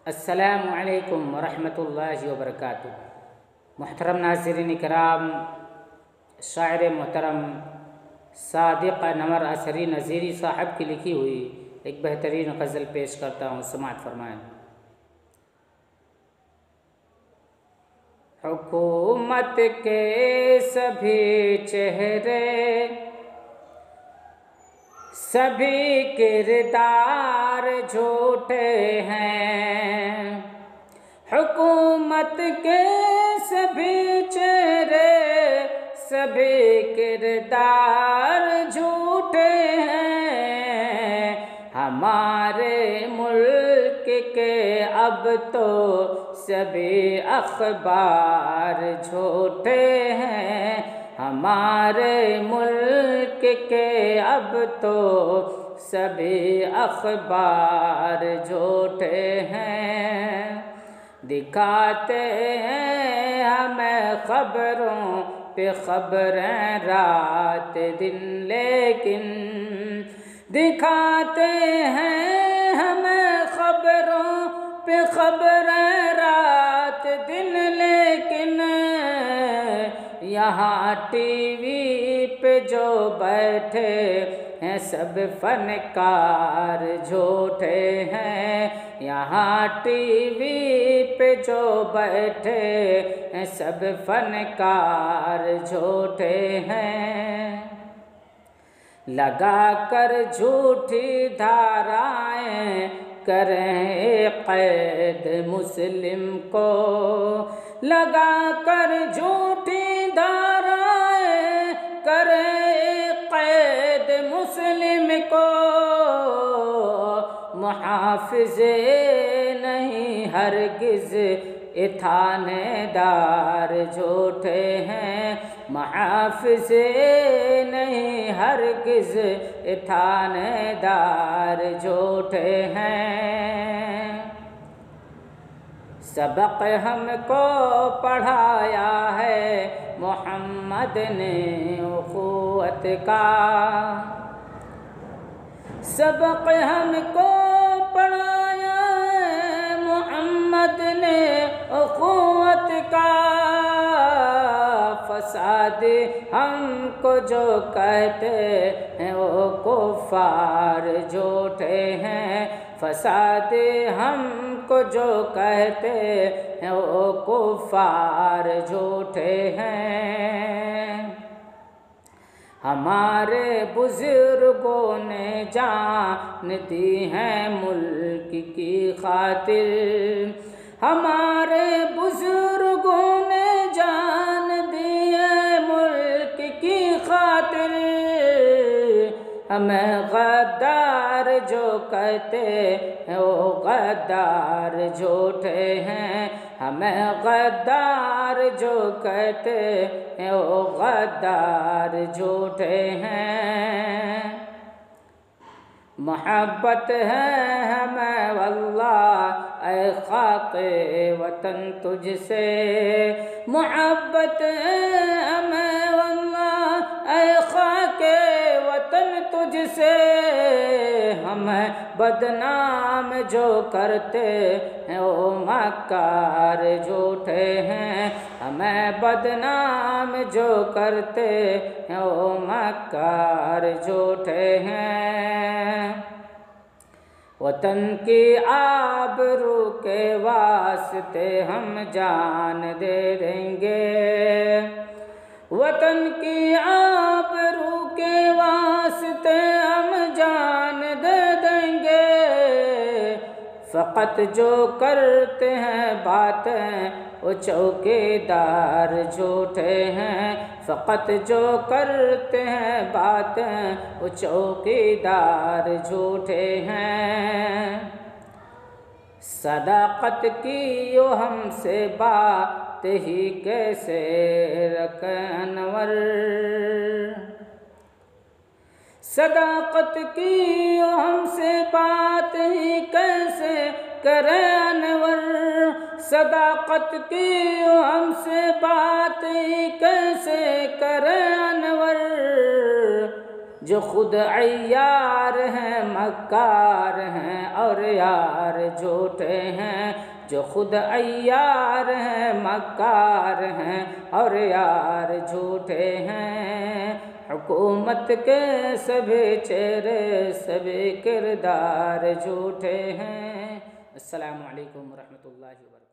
अस्सलामु अलैकुम वरहमतुल्लाहि वबरकातुह। मुहतरम नाज़रीन इकराम, शायर मोहतरम सादिक नवर असरी नज़ीरी साहब की लिखी हुई एक बेहतरीन गज़ल पेश करता हूँ, समाअत फरमाएँ। हुकूमत के सभी चेहरे, सभी किरदार झूठे हैं। हुकूमत के सभी चेहरे, सभी किरदार झूठे हैं। हमारे मुल्क के अब तो सभी अखबार झूठे हैं। हमारे मुल्क के अब तो सभी अखबार झूठे हैं। दिखाते हैं हमें खबरों पे खबरें रात दिन, लेकिन दिखाते हैं हमें खबरों पे खबरें रात दिन, लेकिन यहाँ टीवी पे जो बैठे हैं सब फनकार झूठे हैं। यहाँ टीवी पे जो बैठे हैं सब फनकार झूठे हैं। लगा कर झूठी धाराएं करें कैद मुस्लिम को, लगा कर झूठी धाराएं करें कैद मुस्लिम को। मुहाफिज़े नहीं हरगिज़ ये थानेदार झूठे हैं। मुहाफिज़े नहीं हरगिज़ ये थानेदार झूठे हैं। सबक हमको पढ़ाया है मोहम्मद ने उख़ुवत का, सबक हमको पढ़ाया है मोहम्मद ने उख़ुवत का। फसाद हमको जो कहते हैं वो कुफ़ार झूठे हैं। फसाद हमको जो कहते हैं वो कुफ़ार झूठे हैं। हमारे बुज़ुर्गों ने जान दी है मुल्क की खातिर, हमारे बुज़ुर्गों ने जान दी है मुल्क की खातिर। हमें गद्दार जो कहते हैं वो गद्दार झूठे हैं। हमें गद्दार जो कहते हैं वो गद्दार झूठे हैं। मोहब्बत है हमें वल्लाह ऐ खाके वतन तुझसे, मोहब्बत है हमें वल्लाह ऐ खाके वतन तुझसे। हमें बदनाम जो करते हैं वो मक्कार झूठे हैं। हमें बदनाम जो करते हैं वो मक्कार झूठे हैं। वतन की आबरू के वास्ते हम जान दे देंगे, वतन की आबरू के वास्ते हम जान दे देंगे। फ़कत जो करते हैं बातें वो चौकीदार झूठे हैं। फ़कत जो करते हैं बातें वो चौकीदार झूठे हैं। सदाकत की यो हमसे बात ही कैसे रखें अनवर, सदाकत की यो हमसे बात ही कैसे करें अनवर। सदाकत की यो हमसे बात ही कैसे करें अनवर। जो खुद अय्यार हैं मक्कार हैं और यार झूठे हैं, जो खुद अय्यार हैं मक्कार हैं और यार झूठे हैं। हुकूमत के सभी चेहरे सभी किरदार झूठे हैं। अस्सलामु अलैकुम रहमतुल्लाहि व बरकातहू।